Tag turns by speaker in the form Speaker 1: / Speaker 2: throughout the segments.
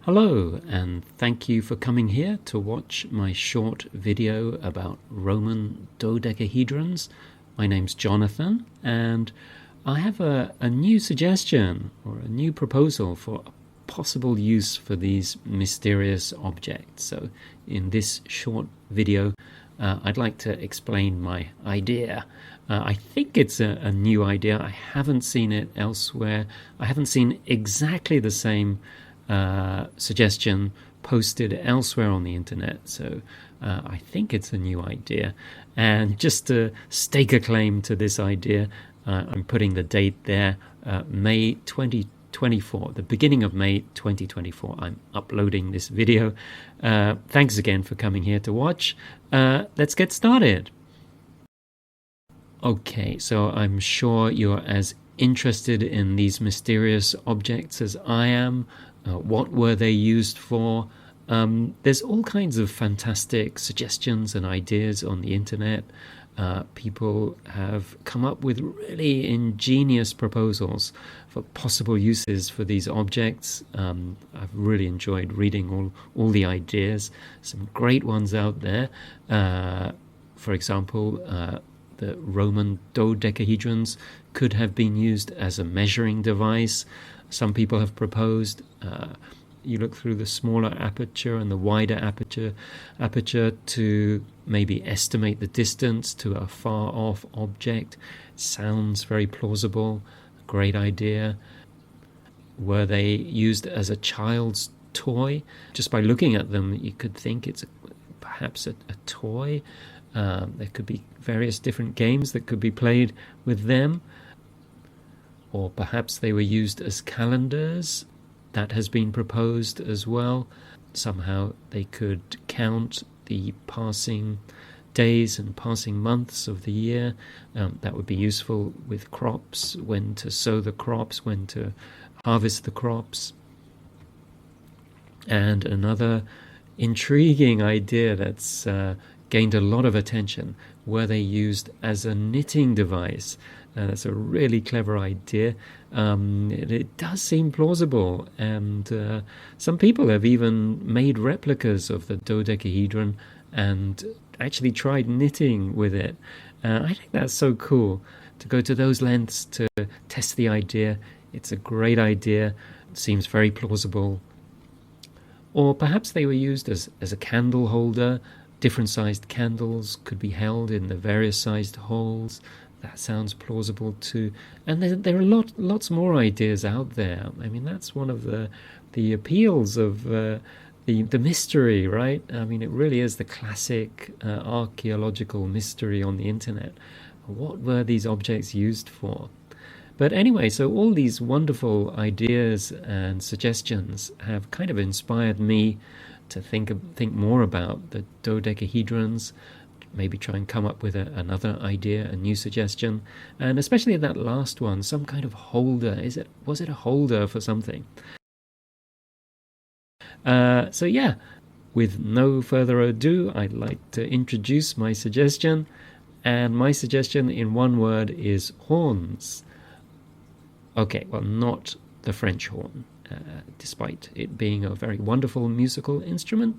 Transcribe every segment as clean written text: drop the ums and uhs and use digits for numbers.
Speaker 1: Hello, and thank you for coming here to watch my short video about Roman dodecahedrons. My name's Jonathan, and I have a new suggestion or a new proposal for a possible use for these mysterious objects. So in this short video, I'd like to explain my idea. I think it's a new idea. I haven't seen it elsewhere. I haven't seen exactly the same suggestion posted elsewhere on the internet, so I think it's a new idea. And just to stake a claim to this idea, I'm putting the date there, May 2024, the beginning of May 2024. I'm uploading this video. Thanks again for coming here to watch. Let's get started. Okay, so I'm sure you're as interested in these mysterious objects as I am. What were they used for? There's all kinds of fantastic suggestions and ideas on the internet. People have come up with really ingenious proposals for possible uses for these objects. I've really enjoyed reading all the ideas. Some great ones out there. For example, the Roman dodecahedrons could have been used as a measuring device. Some people have proposed you look through the smaller aperture and the wider aperture to maybe estimate the distance to a far off object. Sounds very plausible, great idea. Were they used as a child's toy? Just by looking at them, you could think it's perhaps a toy. There could be various different games that could be played with them. Or perhaps they were used as calendars. That has been proposed as well. Somehow they could count the passing days and passing months of the year. That would be useful with crops, when to sow the crops, when to harvest the crops. And another intriguing idea that's gained a lot of attention: were they used as a knitting device? That's a really clever idea. It does seem plausible, and some people have even made replicas of the dodecahedron and actually tried knitting with it. I think that's so cool to go to those lengths to test the idea. It's a great idea. It seems very plausible. Or perhaps they were used as a candle holder. Different sized candles could be held in the various sized holes. That sounds plausible too. And there are lots more ideas out there. I mean, that's one of the appeals of the mystery, right? I mean, it really is the classic archaeological mystery on the internet. What were these objects used for? But anyway, so all these wonderful ideas and suggestions have kind of inspired me to think more about the dodecahedrons, maybe try and come up with another idea, a new suggestion, and especially that last one, some kind of holder. Was it a holder for something? So yeah, with no further ado, I'd like to introduce my suggestion, and my suggestion in one word is horns. Okay, well, not the French horn, despite it being a very wonderful musical instrument.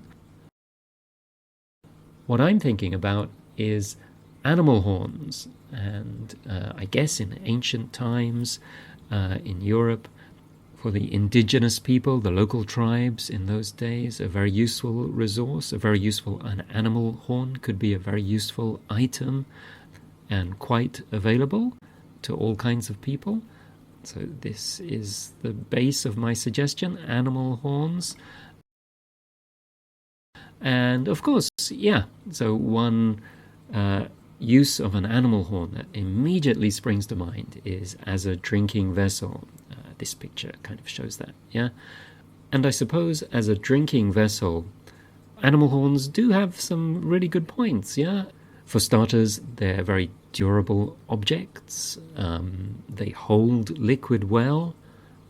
Speaker 1: What I'm thinking about is animal horns, and I guess in ancient times in Europe, for the indigenous people, the local tribes in those days, a very useful resource, an animal horn could be a very useful item and quite available to all kinds of people. So this is the base of my suggestion: animal horns. And of course, yeah, so one use of an animal horn that immediately springs to mind is as a drinking vessel. This picture kind of shows that, yeah? And I suppose as a drinking vessel, animal horns do have some really good points, yeah? For starters, they're very durable objects. They hold liquid well.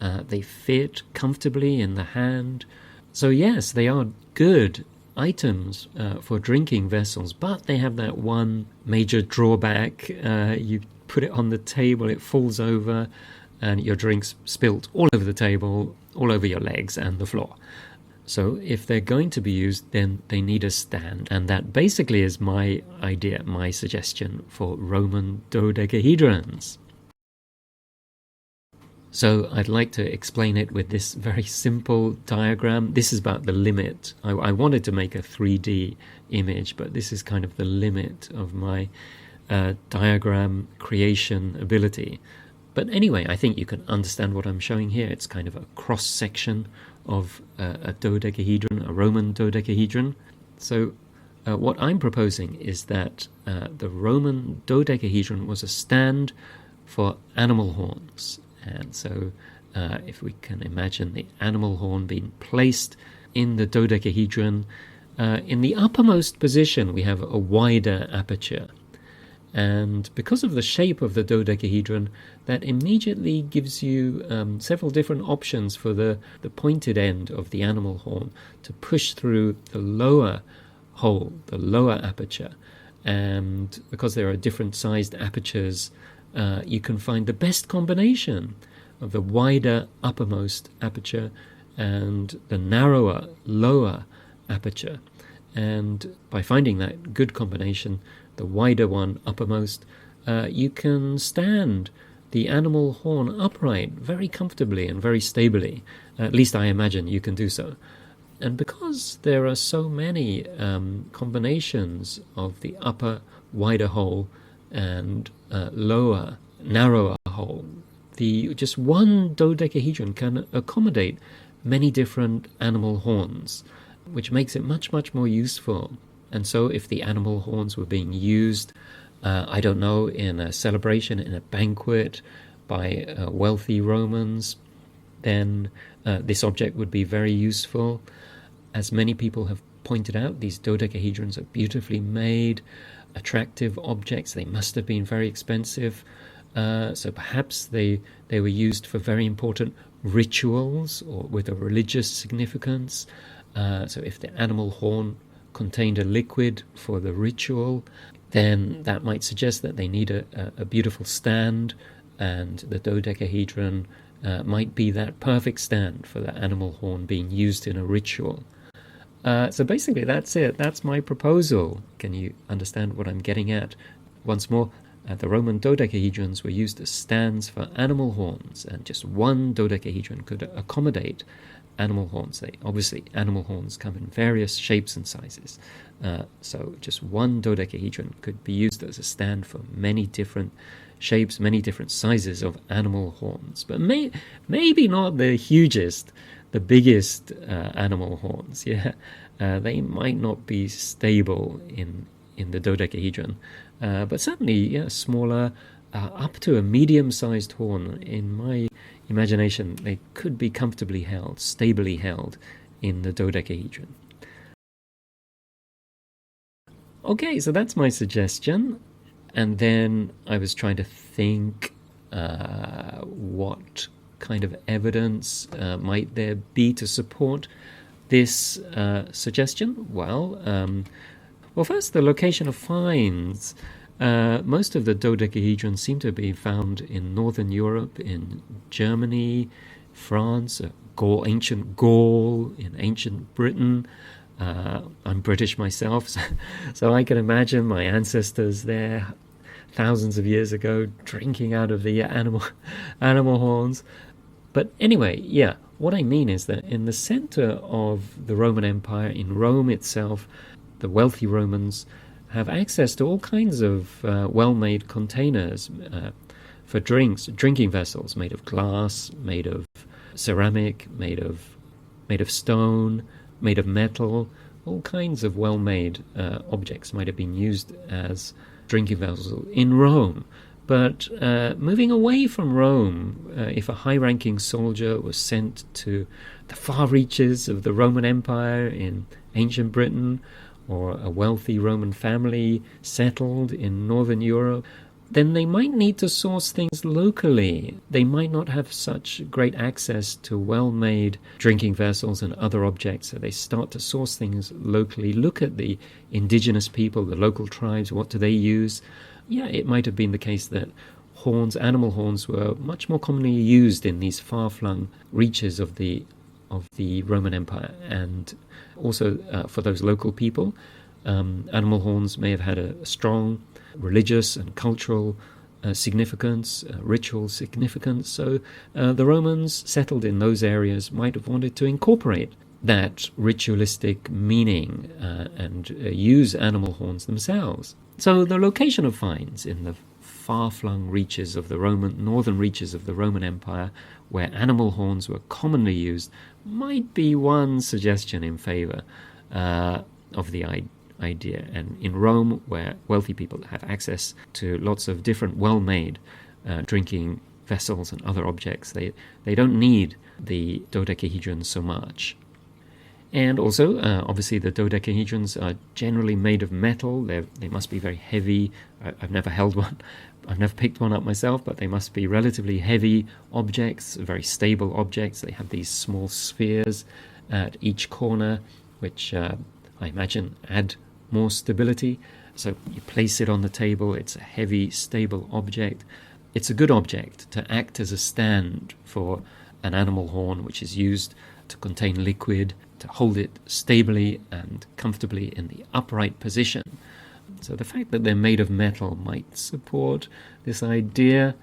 Speaker 1: They fit comfortably in the hand. So yes, they are good items for drinking vessels, but they have that one major drawback. You put it on the table, it falls over, and your drink's spilt all over the table, all over your legs and the floor. So if they're going to be used, then they need a stand. And that basically is my idea, my suggestion for Roman dodecahedrons. So I'd like to explain it with this very simple diagram. This is about the limit. I wanted to make a 3D image, but this is kind of the limit of my diagram creation ability. But anyway, I think you can understand what I'm showing here. It's kind of a cross-section of a dodecahedron, a Roman dodecahedron. So what I'm proposing is that the Roman dodecahedron was a stand for animal horns. And so if we can imagine the animal horn being placed in the dodecahedron, in the uppermost position we have a wider aperture. And because of the shape of the dodecahedron, that immediately gives you several different options for the pointed end of the animal horn to push through the lower hole, the lower aperture. And because there are different sized apertures, you can find the best combination of the wider uppermost aperture and the narrower lower aperture. And by finding that good combination, the wider one uppermost, you can stand the animal horn upright very comfortably and very stably. At least I imagine you can do so. And because there are so many combinations of the upper wider hole and lower narrower hole, just one dodecahedron can accommodate many different animal horns, which makes it much, much more useful. And so if the animal horns were being used, I don't know, in a celebration, in a banquet by wealthy Romans, then this object would be very useful. As many people have pointed out, these dodecahedrons are beautifully made, attractive objects. They must have been very expensive. So perhaps they were used for very important rituals or with a religious significance. So if the animal horn contained a liquid for the ritual, then that might suggest that they need a beautiful stand, and the dodecahedron might be that perfect stand for the animal horn being used in a ritual. So basically that's it. That's my proposal. Can you understand what I'm getting at? Once more, the Roman dodecahedrons were used as stands for animal horns, and just one dodecahedron could accommodate animal horns. Obviously, animal horns come in various shapes and sizes. So just one dodecahedron could be used as a stand for many different shapes, many different sizes of animal horns. But maybe not the hugest, the biggest animal horns. Yeah, they might not be stable in the dodecahedron. But certainly, smaller, up to a medium-sized horn. In my imagination, they could be comfortably held, stably held in the dodecahedron. Okay, so that's my suggestion. And then I was trying to think what kind of evidence might there be to support this suggestion. Well, first, the location of finds. Most of the dodecahedrons seem to be found in northern Europe, in Germany, France, ancient Gaul, in ancient Britain. I'm British myself, so I can imagine my ancestors there thousands of years ago drinking out of the animal horns. But anyway, what I mean is that in the center of the Roman Empire, in Rome itself, the wealthy Romans have access to all kinds of well-made containers for drinking vessels made of glass, made of ceramic, made of stone, made of metal. All kinds of well-made objects might have been used as drinking vessels in Rome. But moving away from Rome, if a high-ranking soldier was sent to the far reaches of the Roman Empire in ancient Britain, or a wealthy Roman family settled in northern Europe, then they might need to source things locally. They might not have such great access to well-made drinking vessels and other objects, so they start to source things locally. Look at the indigenous people, the local tribes, what do they use? It might have been the case that animal horns were much more commonly used in these far-flung reaches of the of the Roman Empire, and also for those local people, animal horns may have had a strong religious and cultural significance, ritual significance. So the Romans settled in those areas might have wanted to incorporate that ritualistic meaning and use animal horns themselves. So the location of finds in the far-flung reaches of the northern reaches of the Roman Empire, where animal horns were commonly used, might be one suggestion in favor of the idea. And in Rome, where wealthy people have access to lots of different well-made drinking vessels and other objects, they don't need the dodecahedron so much. And also, obviously, the dodecahedrons are generally made of metal. They must be very heavy. I've never held one. I've never picked one up myself, but they must be relatively heavy objects, very stable objects. They have these small spheres at each corner, which I imagine add more stability. So you place it on the table. It's a heavy, stable object. It's a good object to act as a stand for an animal horn, which is used to contain liquid, to hold it stably and comfortably in the upright position. So the fact that they're made of metal might support this idea.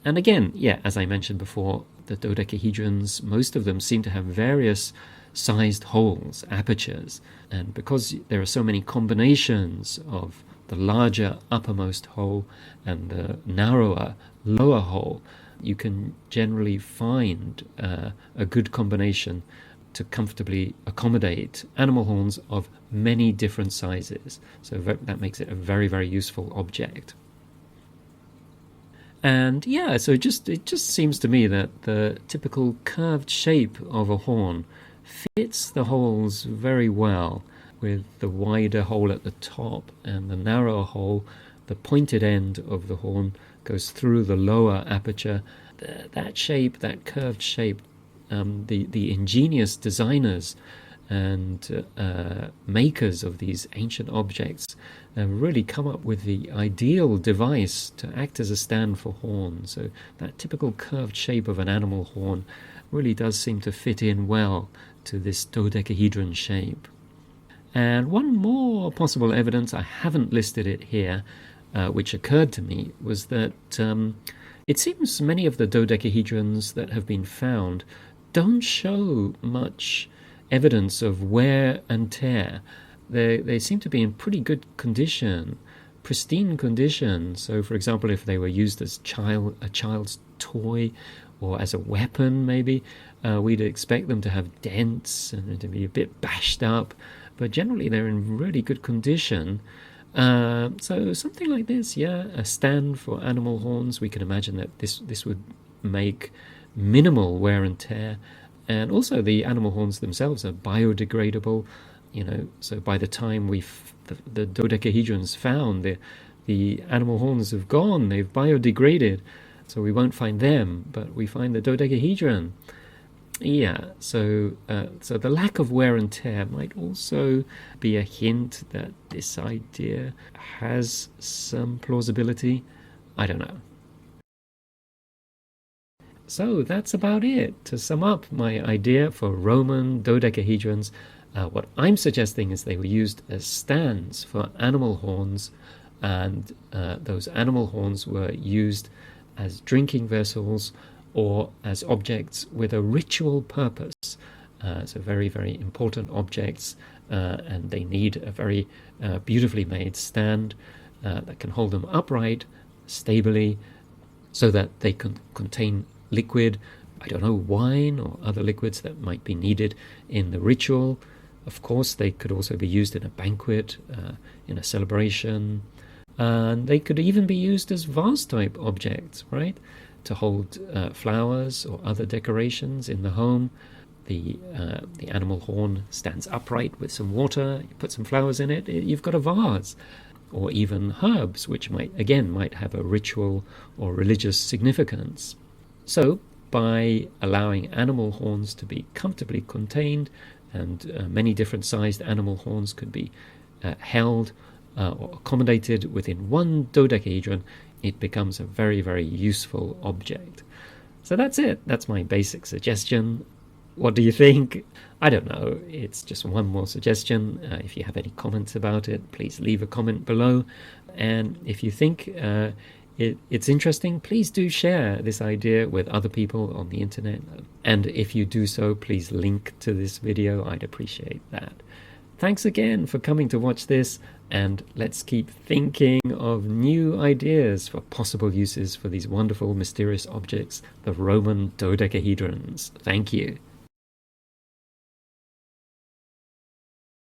Speaker 1: And again, as I mentioned before, the dodecahedrons, most of them seem to have various sized holes, apertures. And because there are so many combinations of the larger uppermost hole and the narrower lower hole, you can generally find a good combination to comfortably accommodate animal horns of many different sizes. So that makes it a very, very useful object. And so it just seems to me that the typical curved shape of a horn fits the holes very well, with the wider hole at the top and the narrower hole, the pointed end of the horn goes through the lower aperture. That shape, that curved shape, the ingenious designers and makers of these ancient objects really come up with the ideal device to act as a stand for horns. So that typical curved shape of an animal horn really does seem to fit in well to this dodecahedron shape. And one more possible evidence, I haven't listed it here, which occurred to me, was that it seems many of the dodecahedrons that have been found don't show much evidence of wear and tear. They seem to be in pretty good condition, pristine condition. So, for example, if they were used as a child's toy or as a weapon, maybe, we'd expect them to have dents and to be a bit bashed up. But generally, they're in really good condition. So something like this, a stand for animal horns, we can imagine that this would make minimal wear and tear. And also the animal horns themselves are biodegradable, so by the time the dodecahedrons found, the animal horns have gone, they've biodegraded, so we won't find them, but we find the dodecahedron. So the lack of wear and tear might also be a hint that this idea has some plausibility. I don't know. So that's about it. To sum up my idea for Roman dodecahedrons, what I'm suggesting is they were used as stands for animal horns, and those animal horns were used as drinking vessels or as objects with a ritual purpose. So very, very important objects, and they need a very beautifully made stand that can hold them upright, stably, so that they can contain liquid, I don't know, wine or other liquids that might be needed in the ritual. Of course, they could also be used in a banquet, in a celebration, and they could even be used as vase-type objects, right? To hold flowers or other decorations in the home. The animal horn stands upright with some water, you put some flowers in it, you've got a vase. Or even herbs, which might have a ritual or religious significance. So, by allowing animal horns to be comfortably contained, and many different sized animal horns could be held or accommodated within one dodecahedron, it becomes a very, very useful object. So that's it. That's my basic suggestion. What do you think? I don't know. It's just one more suggestion. If you have any comments about it, please leave a comment below. And if you think it's interesting, please do share this idea with other people on the internet. And if you do so, please link to this video. I'd appreciate that. Thanks again for coming to watch this, and let's keep thinking of new ideas for possible uses for these wonderful mysterious objects, the Roman dodecahedrons. Thank you.